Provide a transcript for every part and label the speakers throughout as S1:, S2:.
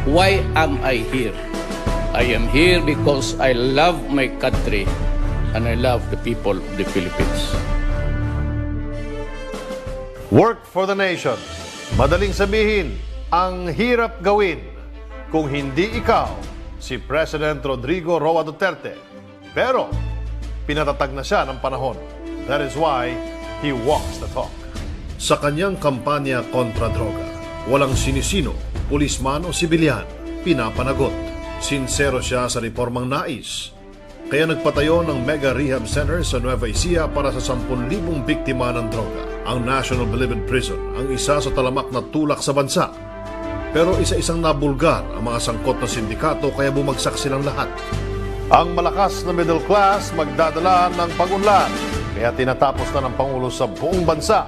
S1: Why am I here? I am here because I love my country and I love the people of the Philippines.
S2: Work for the nation. Madaling sabihin, ang hirap gawin kung hindi ikaw si President Rodrigo Roa Duterte. Pero pinatatag na siya ng panahon. That is why he walks the talk. Sa kanyang kampanya kontra droga, walang sinisino, pulisman o sibilyan, pinapanagot. Sincero siya sa reformang nais. Kaya nagpatayo ng mega rehab center sa Nueva Ecija para sa 10,000 biktima ng droga. Ang National Bilibid Prison ang isa sa talamak na tulak sa bansa. Pero isa-isang nabulgar ang mga sangkot na sindikato kaya bumagsak silang lahat. Ang malakas na middle class magdadala ng pag-unlad. Kaya tinatapos na ng Pangulo sa buong bansa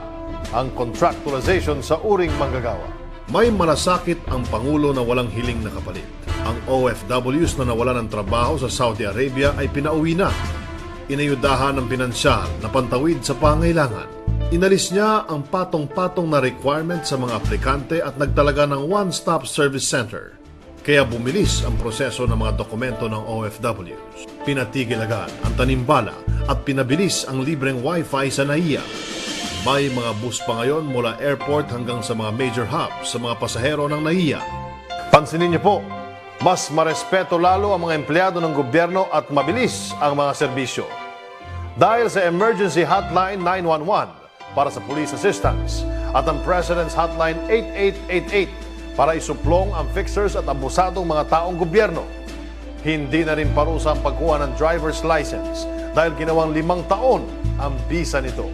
S2: ang contractualization sa uring manggagawa. May malasakit ang Pangulo na walang hiling na kapalit. Ang OFWs na nawalan ng trabaho sa Saudi Arabia ay pinauwi na. Inayudahan ng pinansyal na pantawid sa pangailangan. Inalis niya ang patong-patong na requirement sa mga aplikante at nagtalaga ng one-stop service center. Kaya bumilis ang proseso ng mga dokumento ng OFWs. Pinatigil agad ang tanimbala at pinabilis ang libreng wifi sa NAIA. May mga bus pa ngayon mula airport hanggang sa mga major hubs sa mga pasahero ng NAIA. Pansinin niyo po, mas marespeto lalo ang mga empleyado ng gobyerno at mabilis ang mga serbisyo. Dahil sa Emergency Hotline 911 para sa police assistance at ang President's Hotline 8888 para isuplong ang fixers at abusadong mga taong gobyerno. Hindi na rin parusa ang pagkuha ng driver's license dahil ginawang 5 taon ang visa nito.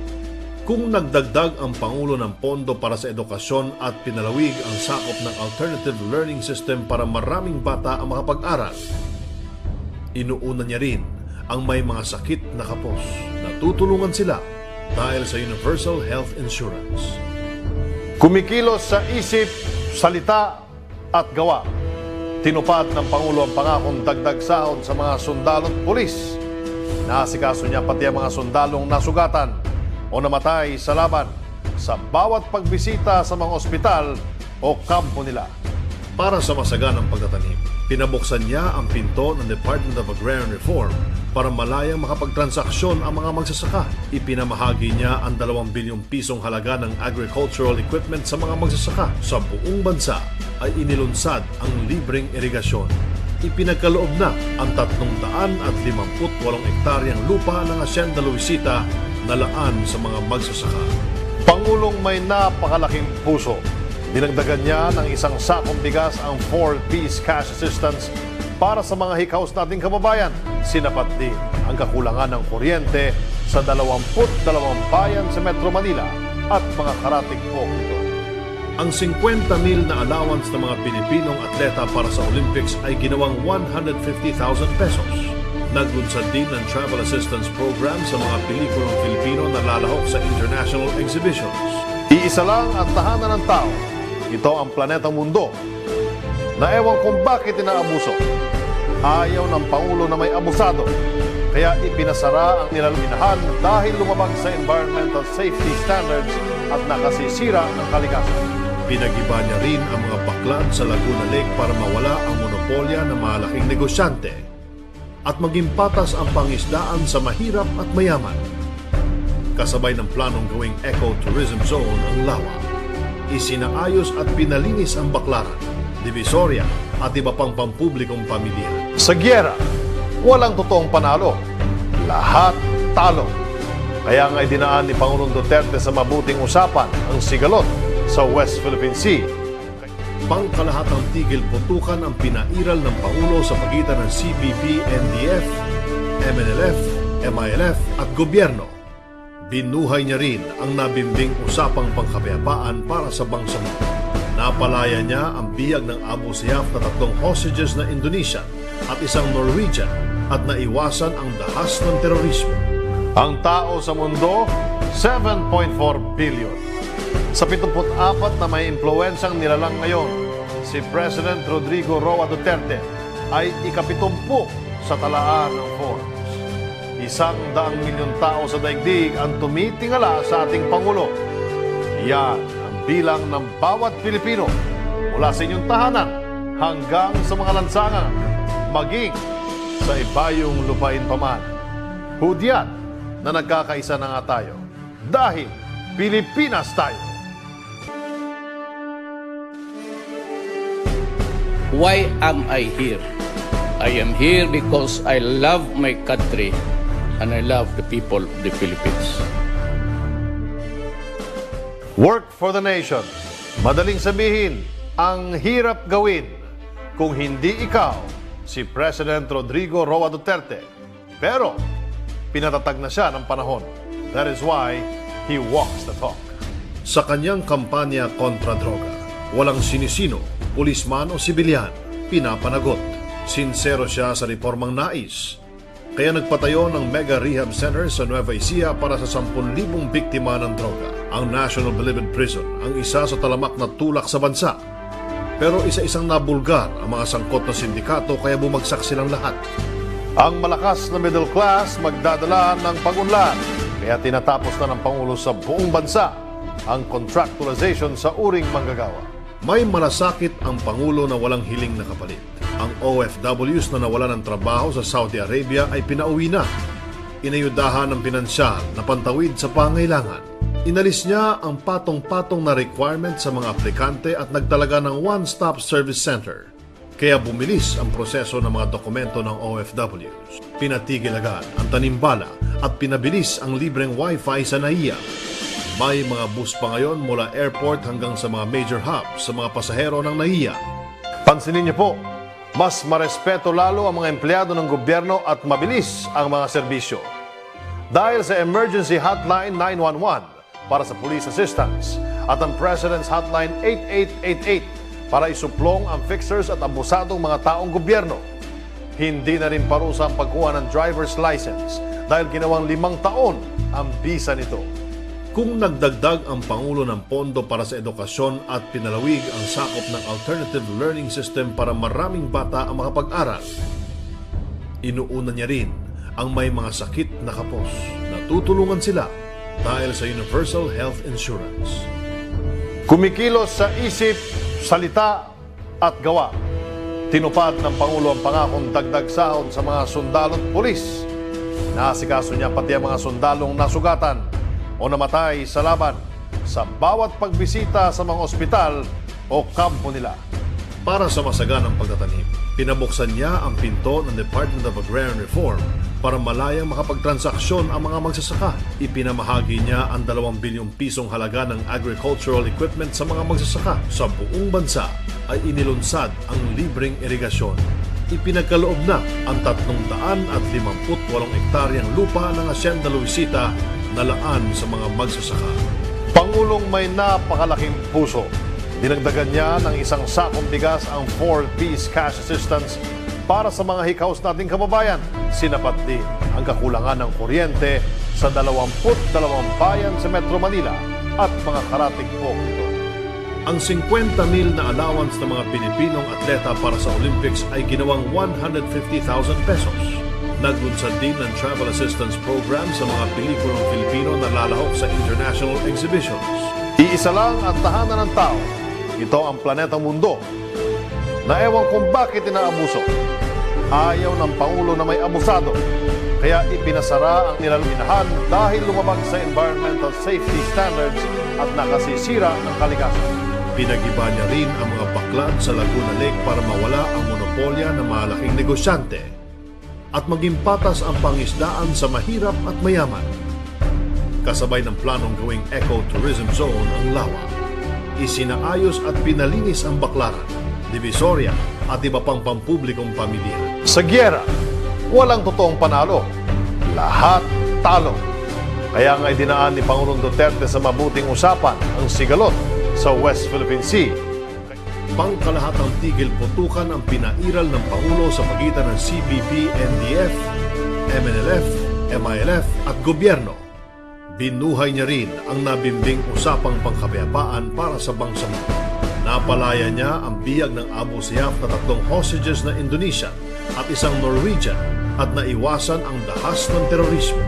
S2: Kung nagdagdag ang Pangulo ng pondo para sa edukasyon at pinalawig ang sakop ng alternative learning system para maraming bata ang makapag-aral, inuuna niya rin ang may mga sakit na kapos na tutulungan sila dahil sa Universal Health Insurance. Kumikilos sa isip, salita at gawa. Tinupad ng Pangulo ang pangakong dagdag sahod sa mga sundalo at pulis. Naasikaso niya pati ang mga sundalong nasugatan o namatay sa laban sa bawat pagbisita sa mga ospital o kampo nila. Para sa masaganang pagtatanim, pinabuksan niya ang pinto ng Department of Agrarian Reform para malayang makapagtransaksyon ang mga magsasaka. Ipinamahagi niya ang 2 bilyong pisong halaga ng agricultural equipment sa mga magsasaka. Sa buong bansa ay inilunsad ang libreng irigasyon. Ipinagkaloob na ang 358 hektaryang lupa ng Hacienda Luisita na laan sa mga magsasaka. Pangulong may napakalaking puso. Dinagdagan niya ng 1 sakong bigas ang 4-piece cash assistance para sa mga hikaos nating kababayan. Sinapat din ang kakulangan ng kuryente sa 22 bayan sa Metro Manila at mga karatig po nito. Ang 50,000 na allowance ng mga Pilipinong atleta para sa Olympics ay ginawang 150,000 pesos. Naglunsad din ng travel assistance program sa mga pelikulang Pilipino na lalahok sa international exhibitions. Iisa lang ang tahanan ng tao. Ito ang planetang mundo na ewan kung bakit inaabuso. Ayaw ng Pangulo na may abusado. Kaya ipinasara ang nilaluminahan dahil lumabag sa environmental safety standards at nakasisira ng kalikasan. Pinagiba niya rin ang mga baklad sa Laguna Lake para mawala ang monopolya ng malaking negosyante at maging patas ang pangisdaan sa mahirap at mayaman. Kasabay ng planong gawing eco-tourism zone ang Lawa, isinaayos at pinalinis ang Baclaran, Divisoria at iba pang pampublikong pamilya. Sa giyera, walang totoong panalo. Lahat talo. Kaya nga dinaan ni Pangulong Duterte sa mabuting usapan ang sigalot sa West Philippine Sea. Pangkalahatang tigil putukan ang pinairal ng Pangulo sa pagitan ng CPP, NDF, MNLF, MILF at gobyerno. Binuhay niya rin ang nabimbing usapang pangkapayapaan para sa bangsamang. Napalaya niya ang biyag ng Abu Sayyaf na 3 hostages na Indonesian at 1 Norwegian at naiwasan ang dahas ng terorismo. Ang tao sa mundo, 7.4 billion. Sa 74 na may impluwensyang nilalang ngayon, si President Rodrigo Roa Duterte ay ika-70 sa talaan ng Forbes. 100 milyong tao sa daigdig ang tumitingala sa ating Pangulo. Yan ang bilang ng bawat Pilipino mula sa inyong tahanan hanggang sa mga lansangan, maging sa ibayong lupain paman. Hudyat na nagkakaisa na nga tayo dahil Pilipinas tayo.
S1: Why am I here? I am here because I love my country and I love the people of the Philippines.
S2: Work for the nation. Madaling sabihin, ang hirap gawin kung hindi ikaw si President Rodrigo Roa Duterte. Pero pinatatag na siya ng panahon. That is why he walks the talk. Sa kanyang kampanya kontra droga, walang sinisino, pulisman o sibilyan, pinapanagot. Sincero siya sa reformang nais. Kaya nagpatayo ng mega rehab center sa Nueva Ecija para sa 10,000 biktima ng droga. Ang National Bilibid Prison ang isa sa talamak na tulak sa bansa. Pero isa-isang nabulgar ang mga sangkot na sindikato kaya bumagsak silang lahat. Ang malakas na middle class magdadala ng pag-unlad. Kaya tinatapos na ng Pangulo sa buong bansa ang contractualization sa uring manggagawa. May malasakit ang Pangulo na walang hiling na kapalit. Ang OFWs na nawala ng trabaho sa Saudi Arabia ay pinauwi na. Inayudahan ng pinansyal na pantawid sa pangailangan. Inalis niya ang patong-patong na requirement sa mga aplikante at nagtalaga ng one-stop service center. Kaya bumilis ang proseso ng mga dokumento ng OFWs. Pinatigil agad ang tanimbala at pinabilis ang libreng wifi sa NAIA. May mga bus pa ngayon mula airport hanggang sa mga major hubs sa mga pasahero ng NAIA. Pansinin niyo po, mas marespeto lalo ang mga empleyado ng gobyerno at mabilis ang mga serbisyo. Dahil sa Emergency Hotline 911 para sa police assistance at ang President's Hotline 8888 para isuplong ang fixers at abusadong mga taong gobyerno. Hindi na rin parusa ang pagkuha ng driver's license dahil ginawang 5 taon ang bisa nito. Kung nagdagdag ang Pangulo ng pondo para sa edukasyon at pinalawig ang sakop ng alternative learning system para maraming bata ang makapag-aral, inuuna niya rin ang may mga sakit na kapos na tutulungan sila dahil sa Universal Health Insurance. Kumikilos sa isip, salita at gawa. Tinupad ng Pangulo ang pangakong dagdag sahod sa mga sundalo at pulis. Naasikaso niya pati ang mga sundalong nasugatan o namatay sa laban sa bawat pagbisita sa mga ospital o kampo nila. Para sa masaganang pagtatanim, pinabuksan niya ang pinto ng Department of Agrarian Reform para malayang makapagtransaksyon ang mga magsasaka. Ipinamahagi niya ang 2 bilyong pisong halaga ng agricultural equipment sa mga magsasaka. Sa buong bansa ay inilunsad ang libreng irigasyon. Ipinagkaloob na ang 358 hektaryang lupa ng Hacienda Luisita na laan sa mga magsasaka. Pangulong may napakalaking puso. Dinagdagan niya ng isang sakong bigas ang 4-piece cash assistance para sa mga hikaos nating kababayan. Sinapat din ang kakulangan ng kuryente sa 22 bayan sa Metro Manila at mga karatig po nito. Ang 50,000 na allowance ng mga Pilipinong atleta para sa Olympics ay ginawang 150,000 pesos. Naglunsad din ng travel assistance program sa mga pelikulang Filipino na lalahok sa international exhibitions. Iisa lang ang tahanan ng tao. Ito ang planetang mundo na ewan kung bakit inaabuso. Ayaw ng Pangulo na may abusado. Kaya ipinasara ang nilaluminahan dahil lumabag sa environmental safety standards at nakasisira ng kalikasan. Pinagiba niya rin ang mga baklad sa Laguna Lake para mawala ang monopolya ng malaking negosyante at maging patas ang pangisdaan sa mahirap at mayaman. Kasabay ng planong gawing eco-tourism zone ang Lawa, isinaayos at pinalinis ang Baclaran, Divisoria at iba pang pampublikong pamilya. Sa giyera, walang totoong panalo. Lahat talo. Kaya nga dinaan ni Pangulong Duterte sa mabuting usapan ang sigalot sa West Philippine Sea. Pangkalahatang tigil putukan ang pinairal ng Pangulo sa pagitan ng CBP, NDF, MNLF, MILF at gobyerno. Binuhay niya rin ang nabimbing usapang pangkapayapaan para sa bangsamang. Napalaya niya ang biyag ng Abu Sayyaf na 3 hostages na Indonesian at isang Norwegian at naiwasan ang dahas ng terorismo.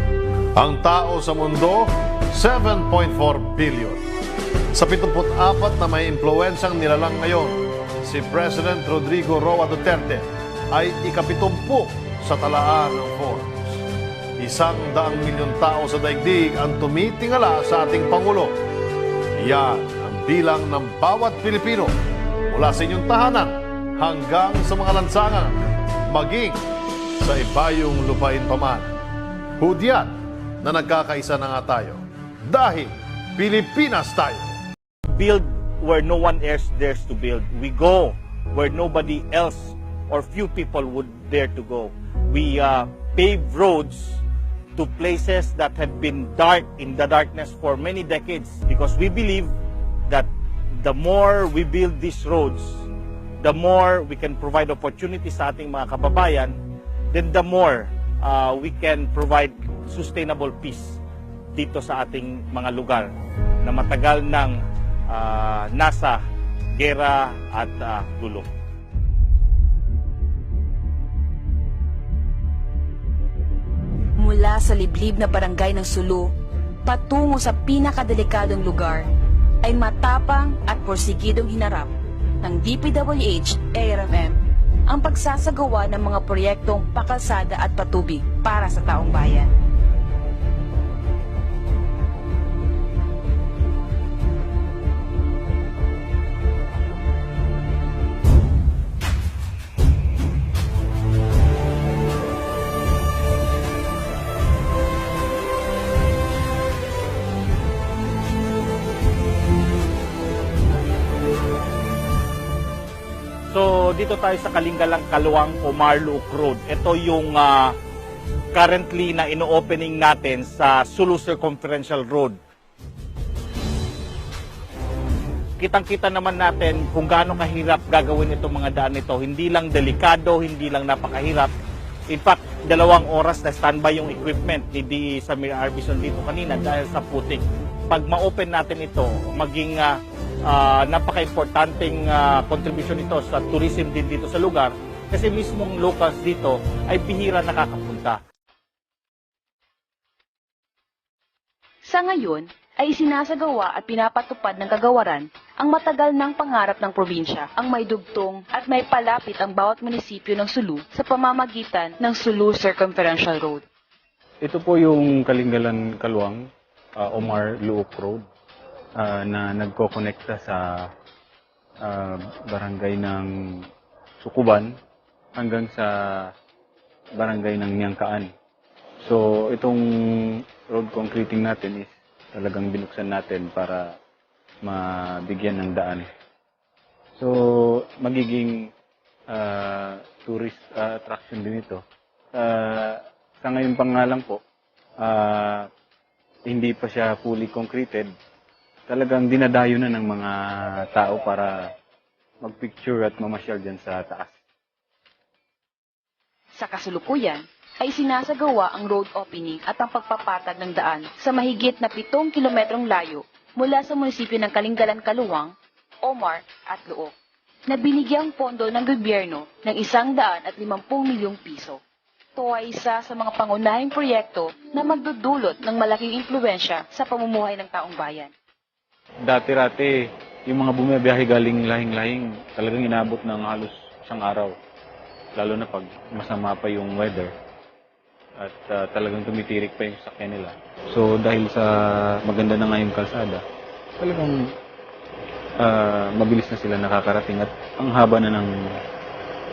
S2: Ang tao sa mundo, 7.4 billion. Sa 74 na may impluwensang nilalang ngayon, si President Rodrigo Roa Duterte ay ika-70 sa talaan ng Forbes. 100 milyong tao sa daigdig ang tumitingala sa ating Pangulo. Yan ang bilang ng bawat Pilipino mula sa inyong tahanan hanggang sa mga lansangan, maging sa ibayong lupain pa man. Hudyat na nagkakaisa na nga tayo dahil Pilipinas tayo.
S3: Build where no one else dares to build. We go where nobody else or few people would dare to go. We pave roads to places that have been dark in the darkness for many decades, because we believe that the more we build these roads, the more we can provide opportunities sa ating mga kababayan, then the more we can provide sustainable peace dito sa ating mga lugar na matagal nang nasa gera at gulo.
S4: Mula sa liblib na barangay ng Sulu, patungo sa pinakadelikadong lugar, ay matapang at porsigidong hinarap ng DPWH ARMM ang pagsasagawa ng mga proyektong pakalsada at patubig para sa taong bayan.
S3: So dito tayo sa Kalingalang Kaluang o Marluok Road. Ito yung currently na ino-opening natin sa Sulu Circumferential Road. Kitang-kita naman natin kung gaano kahirap gagawin itong mga daan nito. Hindi lang delikado, hindi lang napakahirap. In fact, 2 oras na standby yung equipment ni D. Samir Arbison dito kanina dahil sa putik. Pag ma-open natin ito, maging napaka-importanting contribution ito sa tourism din dito sa lugar, kasi mismong locals dito ay bihira nakakapunta.
S4: Sa ngayon, ay sinasagawa at pinapatupad ng kagawaran ang matagal ng pangarap ng probinsya, ang may dugtong at may palapit ang bawat munisipyo ng Sulu sa pamamagitan ng Sulu Circumferential Road.
S5: Ito po yung Kalingalan Kaluang o Marluok Road na nagko-connecta sa barangay ng Sukuban hanggang sa barangay ng Nyangkaan. So itong road concreting natin is talagang binuksan natin para mabigyan ng daan. So magiging tourist attraction din ito. Sa ngayon pa nga lang po, hindi pa siya fully concreted. Talagang dinadayo na ng mga tao para magpicture at mamasyal dyan sa taas.
S4: Sa kasalukuyan, ay sinasagawa ang road opening at ang pagpapatag ng daan sa mahigit na 7 kilometrong layo mula sa munisipyo ng Kalingalan Kaluang, Omar at Luok, na binigyang pondo ng gobyerno ng 150 milyong piso. Ito ay isa sa mga pangunahing proyekto na magdudulot ng malaking impluwensya sa pamumuhay ng taong bayan.
S5: Dati-rati, yung mga bumibiyahe galing lahing-lahing, talagang inabot ng halos 1 araw. Lalo na pag masama pa yung weather. At talagang tumitirik pa yung sakyan nila. So dahil sa maganda na nga yung kalsada, talagang mabilis na sila nakakarating at ang haba na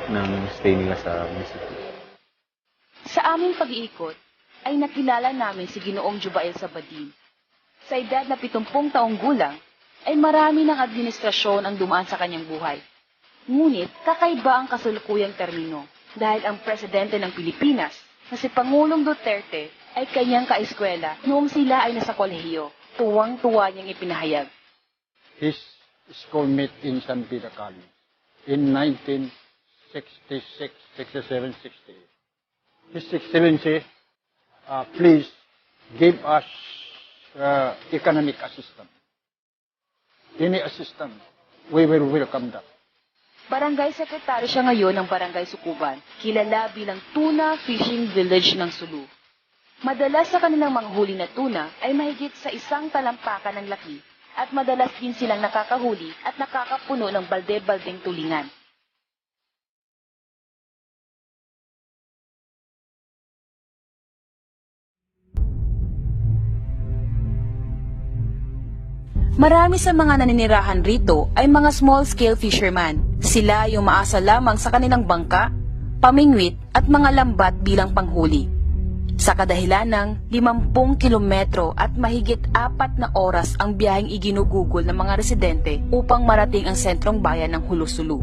S5: ng stay nila sa munisipyo.
S4: Sa aming pag-iikot, ay nakilala namin si Ginoong Jubael Sabadin. Sa edad na 70 taong gulang, ay marami ng administrasyon ang dumaan sa kanyang buhay. Ngunit kakaiba ang kasalukuyang termino dahil ang presidente ng Pilipinas na si Pangulong Duterte ay kanyang kaeskwela noong sila ay nasa kolehiyo. Tuwang-tuwa niyang ipinahayag.
S6: His schoolmate in San Pita College in 1966, 67, 68. His Excellency, please give us economic assistance. Any assistance, we will welcome that.
S4: Barangay Sekretary siya ngayon ng Barangay Sukuban, kilala bilang Tuna Fishing Village ng Sulu. Madalas sa kanilang manghuli na tuna ay mahigit sa 1 talampakan ng laki at madalas din silang nakakahuli at nakakapuno ng balde-baldeng tulingan. Marami sa mga naninirahan rito ay mga small-scale fisherman. Sila yung maasa lamang sa kanilang bangka, pamingwit at mga lambat bilang panghuli. Sa kadahilan ng 50 kilometro at mahigit 4 na oras ang biyaheng iginugugol ng mga residente upang marating ang sentrong bayan ng Hulusulu.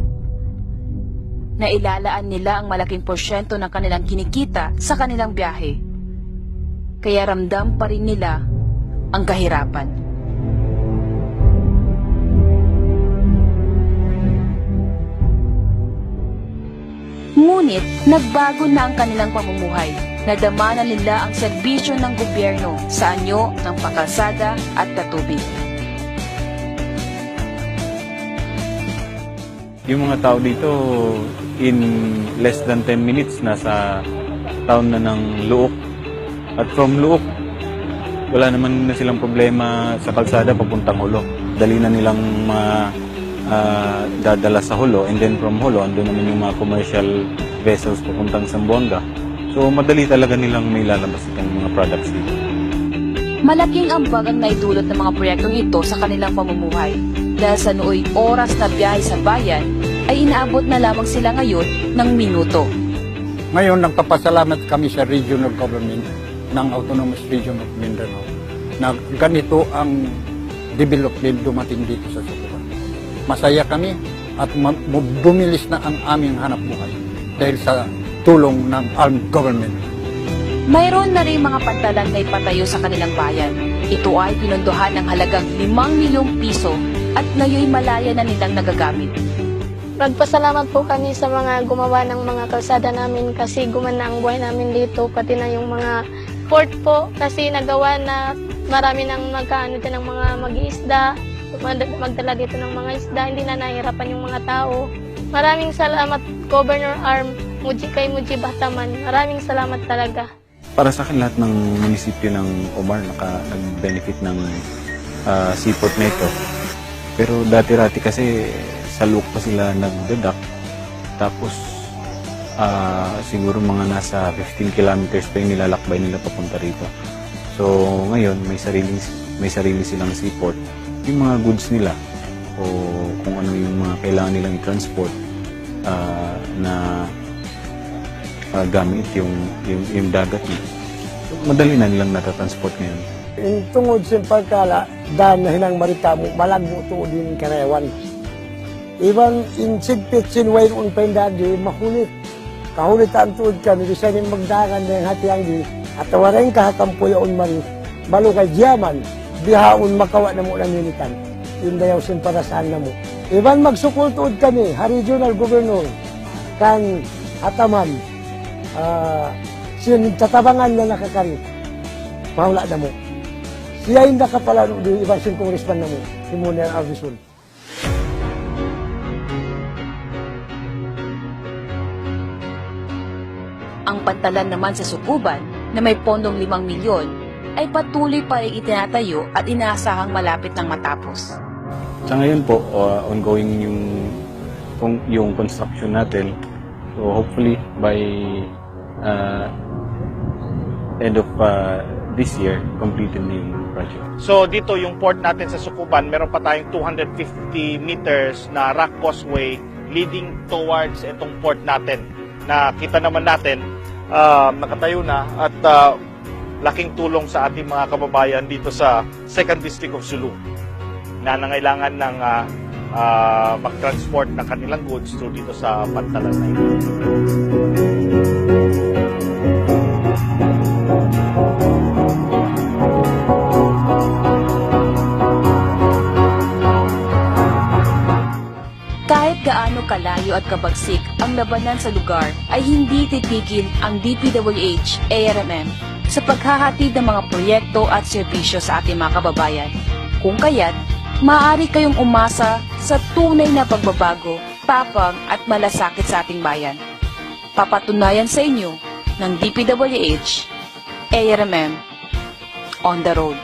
S4: Nailalaan nila ang malaking porsyento ng kanilang kinikita sa kanilang biyahe. Kaya ramdam pa rin nila ang kahirapan. Ngunit, nagbago na ang kanilang pamumuhay. Nadama na nila ang serbisyo ng gobyerno sa anyo ng pakalsada at patubig.
S5: Yung mga tao dito, in less than 10 minutes, nasa town na ng Luok. At from Luok, wala naman na silang problema sa kalsada papuntang Hulo. Dali na nilang dadala sa Hulo, and then from Hulo, andun naman yung mga commercial vessels papuntang Zamboanga. So, madali talaga nilang may lalabas itong mga products dito.
S4: Malaking ambag ang naidulot ng mga proyektong ito sa kanilang pamumuhay. Dahil sa nooy oras na biyahe sa bayan, ay inaabot na lamang sila ngayon ng minuto.
S6: Ngayon, nagpapasalamat kami sa regional government ng Autonomous Region of Mindanao na ganito ang development dumating dito sa Sukuban. Masaya kami at bumilis na ang aming hanap buhay dahil sa tulong ng armed government.
S4: Mayroon na rin mga pantalan na ipatayo sa kanilang bayan. Ito ay pinondohan ng halagang 5 milyong piso at ngayon malaya na nilang nagagamit.
S7: Nagpasalamat po kami sa mga gumawa ng mga kalsada namin kasi gumana ang buhay namin dito, pati na yung mga port po kasi nagawa na marami nang magkaano din ng mga mag-iisda, magdala dito ng mga isda, hindi na nahihirapan yung mga tao. Maraming salamat Governor Arm, kay Muji Bataman. Maraming salamat talaga.
S5: Para sa akin, lahat ng munisipyo ng Omar nag-benefit ng seaport na ito. Pero dati-rati kasi sa Luok pa sila nag-deduct. Tapos siguro mga nasa 15 kilometers pa yung nilalakbay nila papunta rito. So ngayon, may sarili silang seaport. Yung mga goods nila o kung ano yung mga kailangan nilang i-transport na gamit yung dagat niya. Madali na nilang natatransport ngayon.
S8: Yung tungod sa pagkala, dahil na hinang maritamo, malagmo to din karewan. Ibang insigpit sinwain un pendadi, makulit. Kahulit ang tuod kami, bisa rin magdagan na yung hatiang di, at tawarin kahakampuya un man, balo kay Diyaman, bihaon makawa na mo ng unitan. Yun dayaw sin para saan na mo. Iban magsukul tuod kami, regional governor, kan Ataman, sin tatabangan na nakakari, mahula na mo. Siya yung nakapalano di ibang sin congressman na mo, si Muner Alvison.
S4: Ang pantalan naman sa Sukuban na may pondong 5 milyon ay patuloy pa rin itinatayo at inaasahang malapit ng matapos.
S5: Sa ngayon po, ongoing yung construction natin. So hopefully by end of this year, completed na yung project.
S3: So dito yung port natin sa Sukuban, meron pa tayong 250 meters na rock causeway leading towards itong port natin. Na kita naman natin, nakatayo na at laking tulong sa ating mga kababayan dito sa 2nd District of Sulu na nangailangan ng mag-transport ng kanilang goods through dito sa pantalan na ito.
S4: Kahit gaano kalayo at kabagsik ang labanan sa lugar, ay hindi titigil ang DPWH, ARMM sa paghahatid ng mga proyekto at serbisyo sa ating mga kababayan. Kung kaya't, maaari kayong umasa sa tunay na pagbabago, tapang at malasakit sa ating bayan. Papatunayan sa inyo ng DPWH, ARMM, on the road.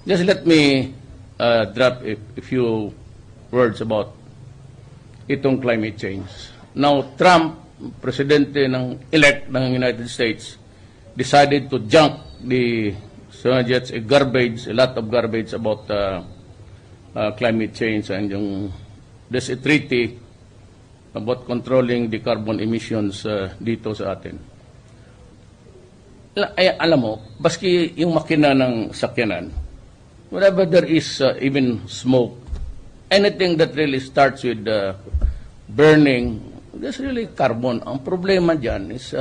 S1: Just let me drop a few words about itong climate change. Now, Trump, presidente ng elect ng United States, decided to junk the Soviets a lot of garbage about climate change, and there's a treaty about controlling the carbon emissions dito sa atin. Alam mo, baski yung makina ng sakyanan, whenever there is even smoke, anything that really starts with burning, there's really carbon. Ang problema dyan is,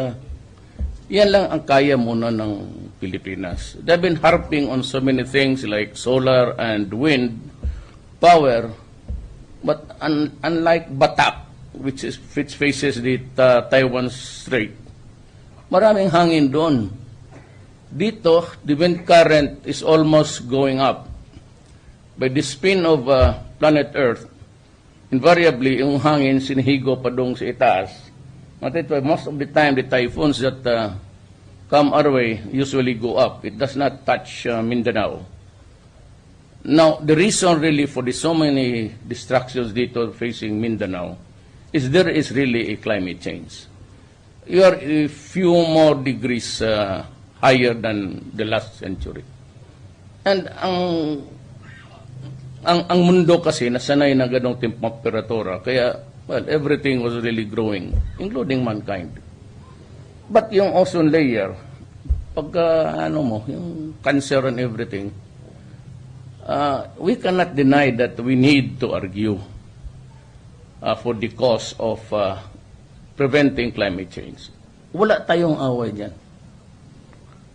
S1: yan lang ang kaya muna ng Pilipinas. They've been harping on so many things like solar and wind power, but unlike Batak, which faces the Taiwan Strait, maraming hangin doon. Dito, the wind current is almost going up. By the spin of planet Earth, invariably, yung hangin sinihigo pa doon sa itaas. Most of the time, the typhoons that come our way usually go up. It does not touch Mindanao. Now, the reason really for so many destructions dito facing Mindanao is there is really a climate change. You are a few more degrees higher than the last century. And ang mundo kasi nasanay na ganong temperatura, kaya, well, everything was really growing, including mankind. But yung ozone layer, pagka, yung cancer and everything, we cannot deny that we need to argue for the cause of preventing climate change. Wala tayong away dyan.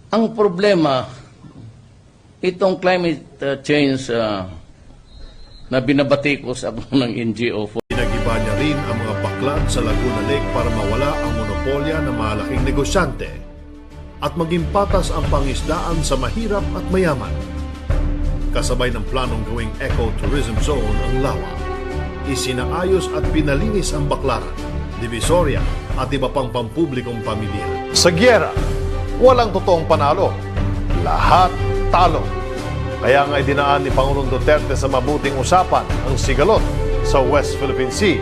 S1: Ang problema, itong climate change na binabatikos ako ng NGO.
S2: Pinagiba niya rin ang mga baklad sa Laguna Lake para mawala ang monopolya ng malaking negosyante at maging patas ang pangisdaan sa mahirap at mayaman. Kasabay ng planong gawing eco-tourism zone ang Lawa, isinaayos at pinalinis ang Baclaran, Divisoria at iba pang pampublikong pamilya. Sa giyera, walang totoong panalo. Lahat talo. Kaya nga idinaan ni Pangulong Duterte sa mabuting usapan ang sigalot sa West Philippine Sea.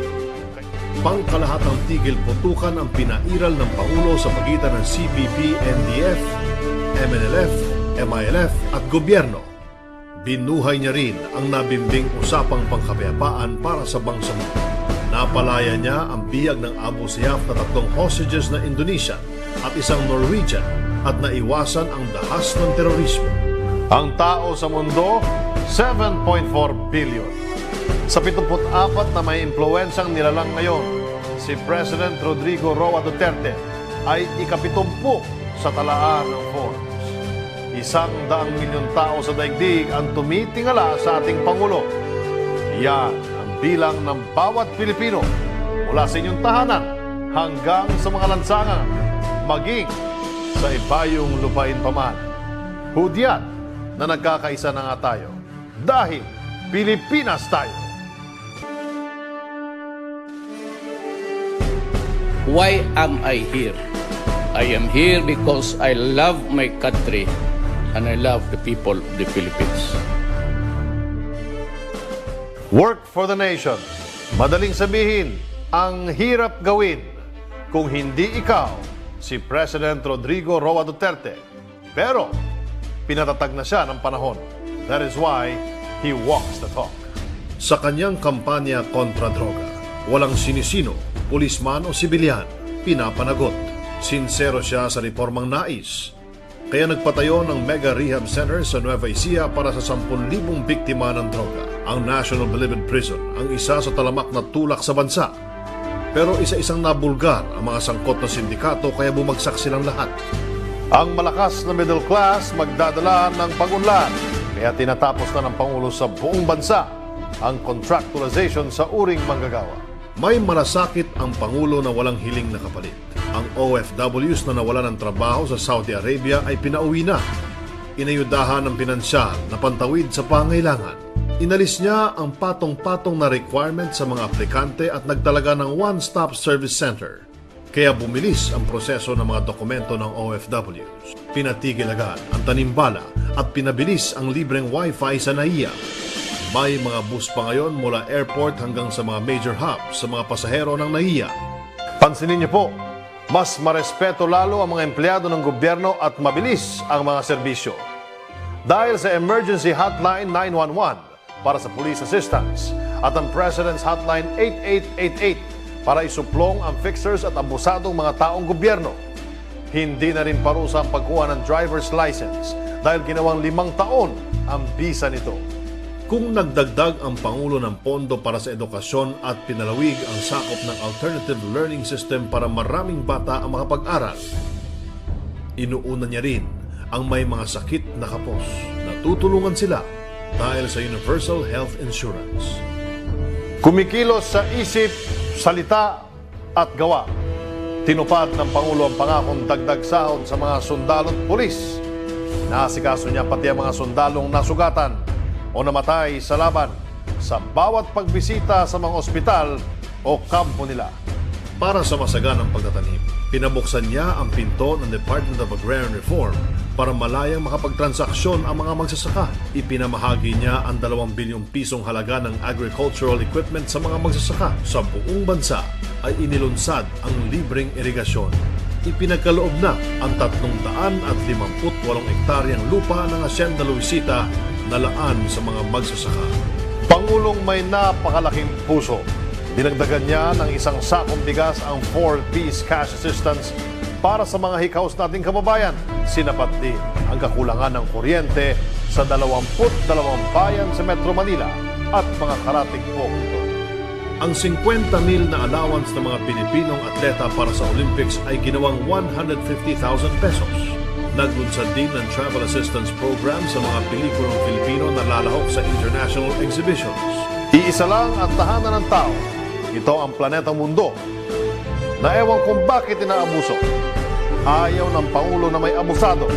S2: Pangkalahatang tigil putukan ang pinairal ng Pangulo sa pagitan ng CPP, NDF, MNLF, MILF at gobyerno. Binuhay niya rin ang nabimbing usapang pangkapayapaan para sa bansang. Napalaya niya ang bihag ng Abu Sayyaf na 3 hostages na Indonesian at isang Norwegian at naiwasan ang dahas ng terorismo. Ang tao sa mundo, 7.4 billion. Sa 74 na may impluwensang nilalang ngayon, si President Rodrigo Roa Duterte ay ika-70 sa talaan ng Forbes. 100 milyong tao sa daigdig ang tumitingala sa ating Pangulo. Yan ang bilang ng bawat Pilipino mula sa inyong tahanan hanggang sa mga lansangan, maging sa ibayong lupain pa man. Hudyat na nagkakaisa na nga tayo dahil Pilipinas tayo.
S1: Why am I here? I am here because I love my country and I love the people of the Philippines.
S2: Work for the nation. Madaling sabihin, ang hirap gawin kung hindi ikaw si President Rodrigo Roa Duterte. Pero pinatatag na siya ng panahon. That is why he walks the talk. Sa kanyang kampanya kontra droga, walang sinisino, pulisman o sibilyan, pinapanagot. Sincero siya sa reformang nais. Kaya nagpatayo ng mega rehab center sa Nueva Ecija para sa 10,000 biktima ng droga. Ang National Bilibid Prison ang isa sa talamak na tulak sa bansa. Pero isa-isang nabulgar ang mga sangkot na sindikato kaya bumagsak silang lahat. Ang malakas na middle class magdadala ng pag-unlad, kaya tinatapos na ng Pangulo sa buong bansa ang contractualization sa uring manggagawa. May malasakit ang Pangulo na walang hiling na kapalit. Ang OFWs na nawala ng trabaho sa Saudi Arabia ay pinauwi na. Inayudahan ng pinansyal na pantawid sa pangailangan. Inalis niya ang patong-patong na requirement sa mga aplikante at nagtalaga ng one-stop service center. Kaya bumilis ang proseso ng mga dokumento ng OFWs. Pinatigil agad ang tanimbala at pinabilis ang libreng wifi sa NAIA. May mga bus pa ngayon mula airport hanggang sa mga major hubs sa mga pasahero ng NAIA. Pansinin niyo po, mas marespeto lalo ang mga empleyado ng gobyerno at mabilis ang mga serbisyo. Dahil sa Emergency Hotline 911 para sa police assistance at ang President's Hotline 8888 para isuplong ang fixers at abusadong mga taong gobyerno. Hindi na rin parusa ang pagkuha ng driver's license dahil ginawang 5 taon ang bisa nito. Kung nagdagdag ang Pangulo ng pondo para sa edukasyon at pinalawig ang sakop ng alternative learning system para maraming bata ang makapag-aral, inuuna niya rin ang may mga sakit na kapos na tutulungan sila dahil sa Universal Health Insurance. Kumikilos sa isip, salita at gawa. Tinupad ng Pangulo ang pangakong dagdag sahod sa mga sundalo at pulis. Naasikaso niya pati ang mga sundalong nasugatan o namatay sa laban sa bawat pagbisita sa mga ospital o kampo nila. Para sa masaganang pagtatanim, pinabuksan niya ang pinto ng Department of Agrarian Reform para malayang makapagtransaksyon ang mga magsasaka. Ipinamahagi niya ang 2 bilyong pisong halaga ng agricultural equipment sa mga magsasaka. Sa buong bansa ay inilunsad ang libreng irigasyon. Ipinagkaloob na ang 358 hektaryang lupa ng Hacienda Luisita na laan sa mga magsasaka. Pangulong may napakalaking puso. Dinagdagan niya ng 1 sakong bigas ang 4-piece cash assistance para sa mga hikaos nating kababayan. Sinapat din ang kakulangan ng kuryente sa 22 bayan sa Metro Manila at mga karatig po ito. Ang 50,000 na allowance ng mga Pilipinong atleta para sa Olympics ay ginawang 150,000 pesos. Naglunsad din ng travel assistance program sa mga pelikulang Pilipino na lalahok sa international exhibitions. Iisa lang ang tahanan ng tao. Ito ang planetang mundo na ewan kung bakit inaabuso. Ayaw ng Pangulo na may abusado.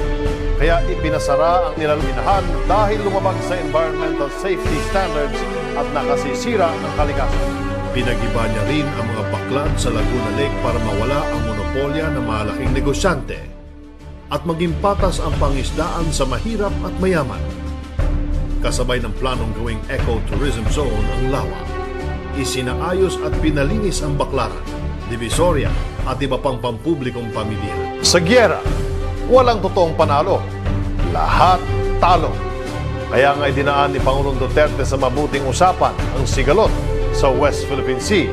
S2: Kaya ipinasara ang nilaluminahan dahil lumabag sa environmental safety standards at nakasisira ng kalikasan. Pinagiba niya rin ang mga baklad sa Laguna Lake para mawala ang monopolya ng malaking negosyante at maging patas ang pangisdaan sa mahirap at mayaman. Kasabay ng planong gawing eco-tourism zone ang Lawa, isinaayos at pinalinis ang Baclaran, Divisoria at iba pang pampublikong pamilya. Sa giyera, walang totoong panalo. Lahat talo. Kaya nga dinaan ni Pangulong Duterte sa mabuting usapan ang sigalot sa West Philippine Sea.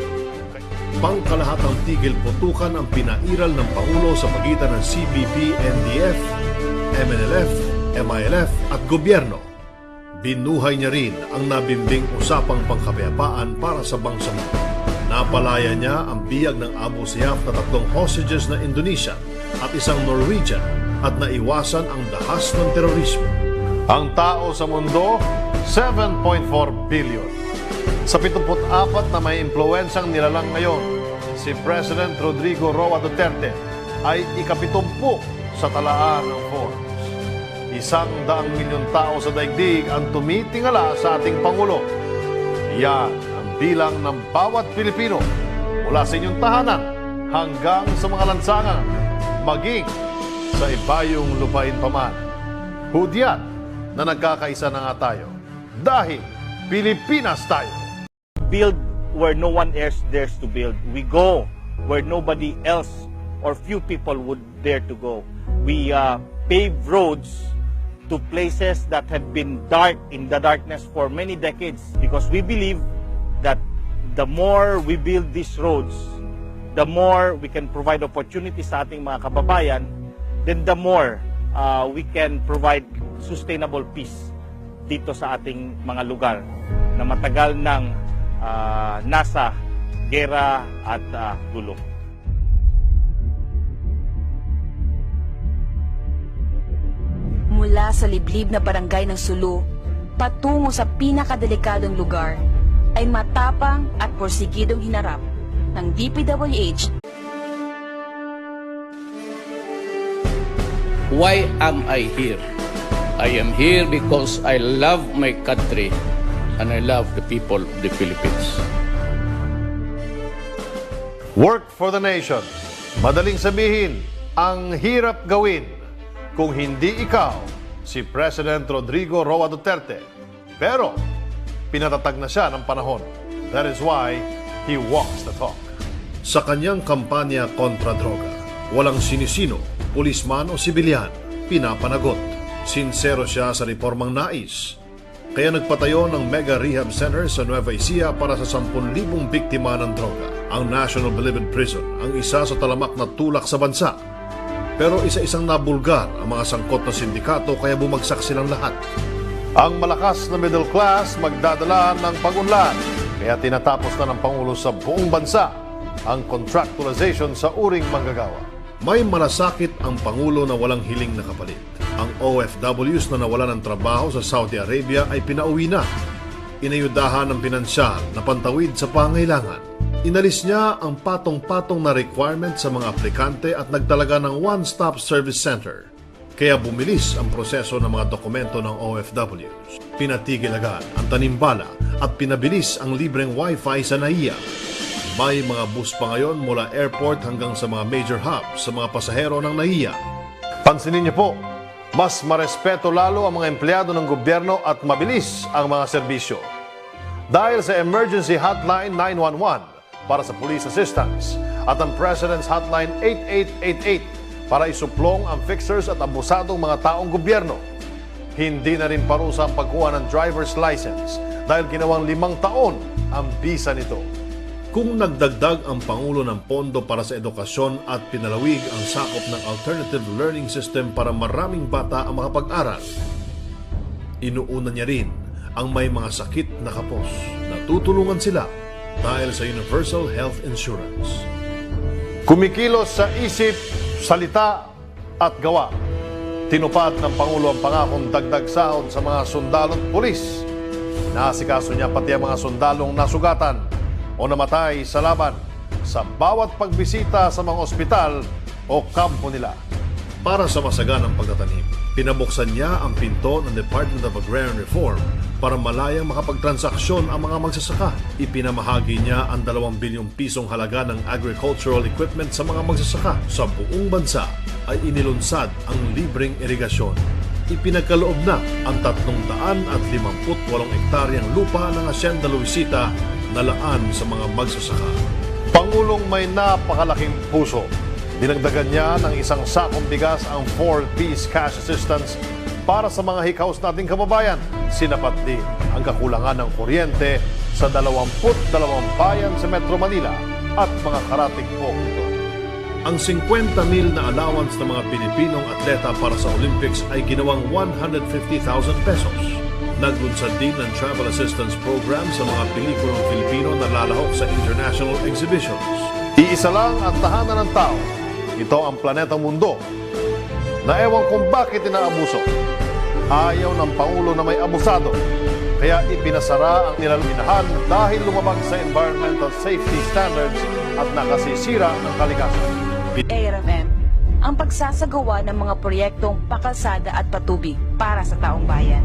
S2: Pangkalahatang tigil putukan ang pinairal ng Pangulo sa pagitan ng CPP, NDF, MNLF, MILF at gobyerno. Binuhay niya rin ang nabimbing usapang pangkapayapaan para sa bangsamoro. Napalaya niya ang biyag ng Abu Sayyaf na 3 hostages na Indonesian at 1 Norwegian at naiwasan ang dahas ng terorismo. Ang tao sa mundo, 7.4 billion. Sa 74 na may impluwensyang nilalang ngayon, si President Rodrigo Roa Duterte ay ika-70 sa talaan ng Forbes. 100 milyong tao sa daigdig ang tumitingala sa ating Pangulo. Yan ang bilang ng bawat Pilipino mula sa inyong tahanan hanggang sa mga lansangan, maging sa ibayong lupain paman. Hudyat na nagkakaisa na nga tayo dahil Pilipinas tayo.
S3: Build where no one else dares to build. We go where nobody else or few people would dare to go. We pave roads to places that have been dark in the darkness for many decades, because we believe that the more we build these roads, the more we can provide opportunities sa ating mga kababayan, then the more we can provide sustainable peace dito sa ating mga lugar na matagal nang nasa gera at gulo.
S4: Mula sa liblib na barangay ng Sulu, patungo sa pinakadelikadong lugar, ay matapang at porsigidong hinarap ng DPWH.
S1: Why am I here? I am here because I love my country and I love the people of the Philippines.
S2: Work for the nation. Madaling sabihin, ang hirap gawin kung hindi ikaw si President Rodrigo Roa Duterte. Pero pinatatag na siya ng panahon. That is why he walks the talk. Sa kanyang kampanya kontra droga, walang sinisino, pulisman o sibilyan, pinapanagot. Sinsero siya sa reformang nais. Kaya nagpatayo ng mega rehab center sa Nueva Ecija para sa 10,000 biktima ng droga. Ang National Bilibid Prison ang isa sa talamak na tulak sa bansa. Pero isa-isang nabulgar ang mga sangkot na sindikato kaya bumagsak silang lahat. Ang malakas na middle class magdadala ng pag-unlad. Kaya tinatapos na ng Pangulo sa buong bansa ang contractualization sa uring manggagawa. May malasakit ang Pangulo na walang hiling na kapalit. Ang OFWs na nawalan ng trabaho sa Saudi Arabia ay pinauwi na. Inayudahan ng pinansyal na pantawid sa pangailangan. Inalis niya ang patong-patong na requirement sa mga aplikante at nagtalaga ng one-stop service center. Kaya bumilis ang proseso ng mga dokumento ng OFWs. Pinatigil agad ang tanimbala at pinabilis ang libreng wifi sa NAIA. May mga bus pa ngayon mula airport hanggang sa mga major hubs sa mga pasahero ng NAIA. Pansinin niyo po, mas marespeto lalo ang mga empleyado ng gobyerno at mabilis ang mga serbisyo. Dahil sa Emergency Hotline 911 para sa police assistance at ang President's Hotline 8888 para isuplong ang fixers at abusadong mga taong gobyerno. Hindi na rin parusa ang pagkuha ng driver's license dahil ginawang 5 taon ang bisa nito. Kung nagdagdag ang Pangulo ng pondo para sa edukasyon at pinalawig ang sakop ng alternative learning system para maraming bata ang makapag-aral, inuuna niya rin ang may mga sakit na kapos na tutulungan sila dahil sa Universal Health Insurance. Kumikilos sa isip, salita at gawa. Tinupad ng Pangulo ang pangakong dagdag sahod sa mga sundalo at pulis. Naasikaso niya pati ang mga sundalong nasugatan o namatay sa laban sa bawat pagbisita sa mga ospital o kampo nila. Para sa masaganang pagtatanim, pinabuksan niya ang pinto ng Department of Agrarian Reform para malayang makapagtransaksyon ang mga magsasaka. Ipinamahagi niya ang 2 bilyong pisong halaga ng agricultural equipment sa mga magsasaka. Sa buong bansa ay inilunsad ang libreng irigasyon. Ipinagkaloob na ang 358 hektaryang lupa ng Hacienda Luisita na laan sa mga magsasaka. Pangulong may napakalaking puso. Dinagdagan niya ng 1 sakong bigas ang 4-piece cash assistance para sa mga hikaos nating kababayan. Sinapat din ang kakulangan ng kuryente sa 22 bayan sa Metro Manila at mga karatig po nito. Ang 50,000 na allowance ng mga Pilipinong atleta para sa Olympics ay ginawang 150,000 pesos. Naglunsad din ng travel assistance program sa mga pelikulang Filipino na lalahok sa international exhibitions. Iisa lang ang tahanan ng tao. Ito ang planetang mundo na ewan kung bakit inaabuso. Ayaw ng Pangulo na may abusado. Kaya ipinasara ang nilaluminahan dahil lumabag sa environmental safety standards at nakasisira ng kalikasan.
S4: ARFM, ang pagsasagawa ng mga proyektong pakalsada at patubig para sa taong bayan.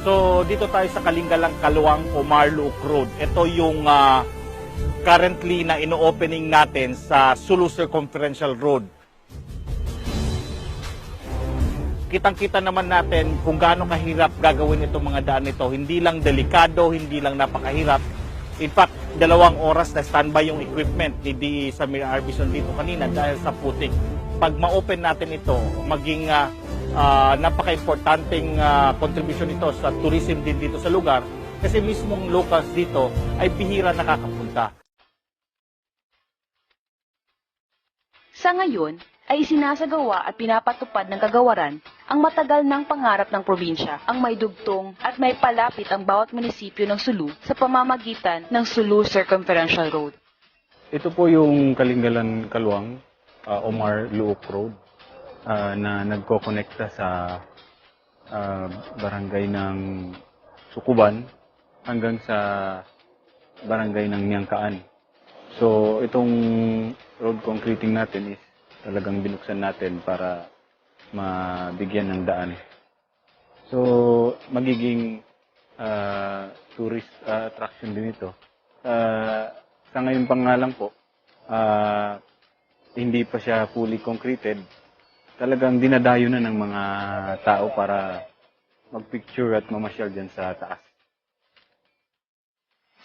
S3: So dito tayo sa Kalingalang Kaluang o Marluok Road. Ito yung currently na ino-opening natin sa Sulu Circumferential Road. Kitang-kita naman natin kung gaano kahirap gagawin itong mga daan nito. Hindi lang delikado, hindi lang napakahirap. In fact, 2 oras na standby yung equipment ni Samir Arbison dito kanina dahil sa putik. Pag ma-open natin ito, maging napaka-importanting contribution ito sa tourism din dito sa lugar kasi mismong locals dito ay bihira nakakapunta.
S4: Sa ngayon, ay isinasagawa at pinapatupad ng kagawaran ang matagal ng pangarap ng probinsya, ang may dugtong at may palapit ang bawat munisipyo ng Sulu sa pamamagitan ng Sulu Circumferential Road.
S5: Ito po yung Kalingalan Kaluang, Omar Luok Road, na nagko-connecta sa barangay ng Sukuban hanggang sa barangay ng Niangkaan. So itong road concreting natin is talagang binuksan natin para mabigyan ng daan. So magiging tourist attraction din ito. Sa ngayon pa nga lang po, hindi pa siya fully concreted. Talagang dinadayo na ng mga tao para magpicture at mamasyal dyan sa taas.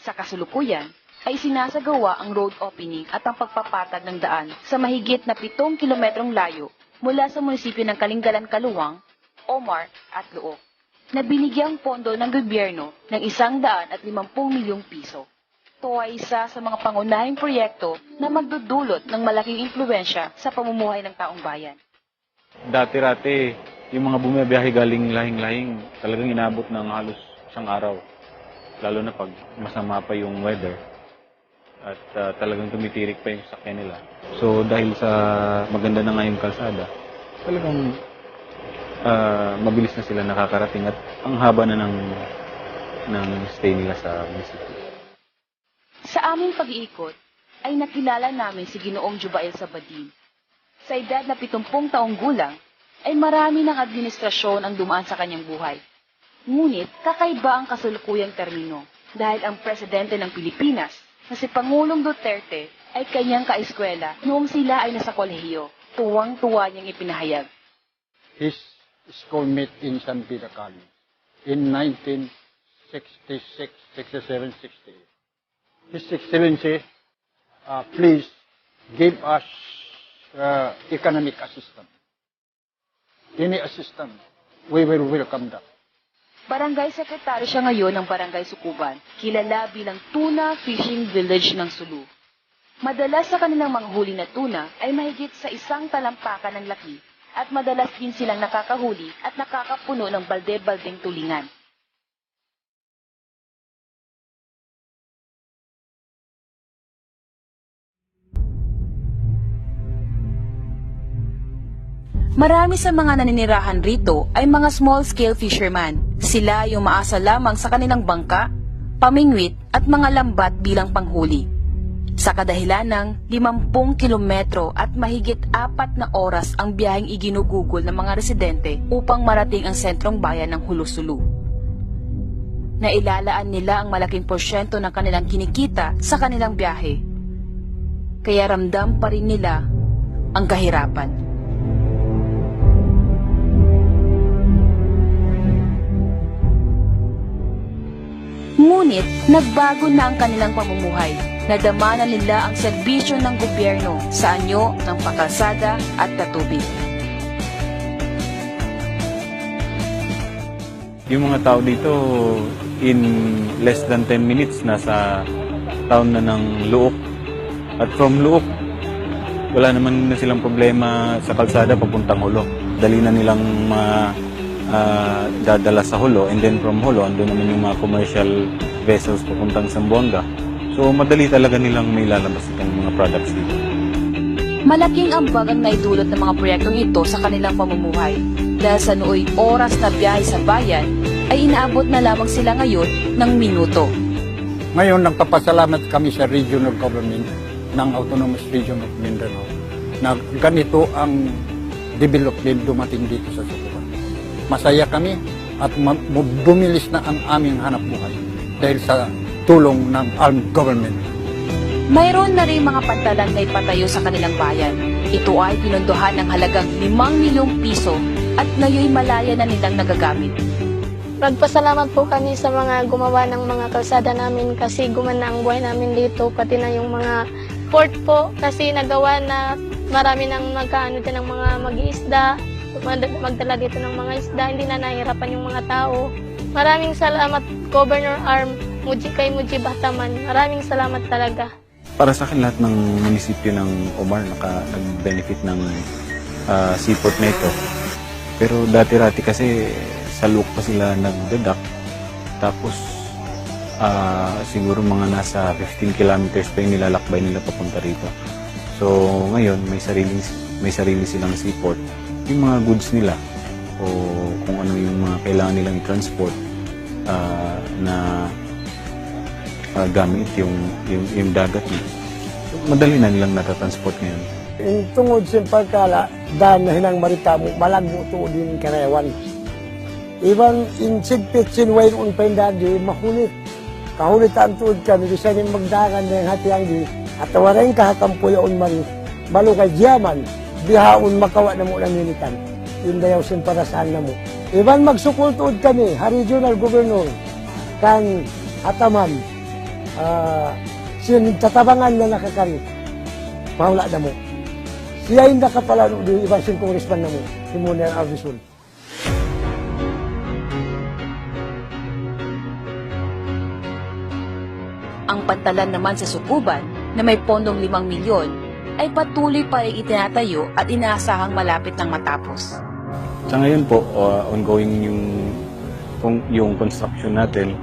S4: Sa kasulukuyan, ay sinasagawa ang road opening at ang pagpapatag ng daan sa mahigit na 7 kilometrong layo mula sa munisipyo ng Kalingalan, Kaluwang, Omar at Luok, na binigyang pondo ng gobyerno ng 150 milyong piso. Ito ay isa sa mga pangunahing proyekto na magdudulot ng malaking impluwensya sa pamumuhay ng taong bayan.
S5: Dati-rati, yung mga bumibiyahe galing lahing-lahing, talagang inabot ng halos isang araw. Lalo na pag masama pa yung weather at talagang tumitirik pa yung sakyan nila. So dahil sa maganda na nga yung kalsada, talagang mabilis na sila nakakarating at ang haba na ng stay nila sa munisipyo.
S4: Sa aming pag-iikot, ay nakilala namin si Ginoong Jubael Sabadin. Sa edad na 70 taong gulang, ay marami ng administrasyon ang dumaan sa kanyang buhay. Ngunit kakaiba ang kasalukuyang termino dahil ang presidente ng Pilipinas na si Pangulong Duterte ay kanyang kaeskwela noong sila ay nasa kolehiyo. Tuwang-tuwa niyang ipinahayag.
S6: His schoolmate in San Pedro College in 1966, 67, 68. His Excellency, please give us economic assistance. Any assistance, we will welcome that.
S4: Barangay Sekretary siya ngayon ng Barangay Sukuban, kilala bilang Tuna Fishing Village ng Sulu. Madalas sa kanilang mga huli na tuna ay mahigit sa 1 talampakan ng laki at madalas din silang nakakahuli at nakakapuno ng balde-baldeng tulingan. Marami sa mga naninirahan rito ay mga small-scale fisherman. Sila yung maasa lamang sa kanilang bangka, pamingwit at mga lambat bilang panghuli. Sa kadahilan ng 50 kilometro at mahigit 4 na oras ang biyaheng iginugugol ng mga residente upang marating ang sentrong bayan ng Hulo-Sulu. Nailalaan nila ang malaking porsyento ng kanilang kinikita sa kanilang biyahe. Kaya ramdam pa rin nila ang kahirapan. Ngunit, nagbago na ang kanilang pamumuhay. Nadama na nila ang serbisyo ng gobyerno sa anyo ng pakalsada at patubig.
S5: Yung mga tao dito, in less than 10 minutes, nasa town na ng Luok. At from Luok, wala naman na silang problema sa kalsada papuntang Hulo. Dali na nilang dadala sa Hulo, and then from Hulo, andun naman yung mga commercial vessels papuntang Zamboanga. So, madali talaga nilang may lalabas itong mga products dito.
S4: Malaking ambag ang naidulot ng mga proyektong ito sa kanilang pamumuhay. Dahil sa nooy oras na biyahe sa bayan, ay inaabot na lamang sila ngayon ng minuto.
S6: Ngayon, nagpapasalamat kami sa regional government ng Autonomous Region of Mindanao na ganito ang development dumating dito sa Sukuban. Masaya kami at bumilis na ang aming hanap buhay dahil sa tulong ng armed government.
S4: Mayroon na rin mga pantalan na ipatayo sa kanilang bayan. Ito ay pinondohan ng halagang 5 milyong piso at ngayon malaya na nilang nagagamit.
S7: Magpasalamat po kami sa mga gumawa ng mga kalsada namin kasi gumana ang buhay namin dito, pati na yung mga port po kasi nagawa na marami nang magkaano din ng mga mag-iisda, magdala dito ng mga isda, hindi na nahihirapan yung mga tao. Maraming salamat Governor Arm, kay Muji Bataman. Maraming salamat talaga.
S5: Para sa akin, lahat ng munisipyo ng Omar nag-benefit ng seaport na ito. Pero dati-rati kasi sa Luok pa sila nagdadak. Tapos siguro mga nasa 15 kilometers pa yung nilalakbay nila papunta rito. So ngayon may sarili silang seaport. Yung mga goods nila o kung ano yung mga kailangan nilang i-transport na gamit yung dagat. Madali na nilang natatransport ngayon.
S8: Yung tungod sa pagkala, dahil na hinang maritamo, malagmo to din Karewan. Ibang insigpit sinwain un pendadi, mahulit. Kahulitan tuod kami, bisa niya magdagan na yung hatiang di, at tawarin kahakampuyaon mari, malukay diyaman, bihaon makawa na mo ng militan. Yung dayaw simparasaan na mo. Ibang magsukul tuod kami, regional governor, kan Ataman, tatabangan na nakakari, mawala na mo. Siya yung nakapalano di ibang congressman na mo, si Muner Alvison.
S4: Ang pantalan naman sa Sukuban na may pondong 5 milyon ay patuloy pa ay itinatayo at inaasahang malapit ng matapos.
S5: Sa ngayon po, ongoing yung construction natin.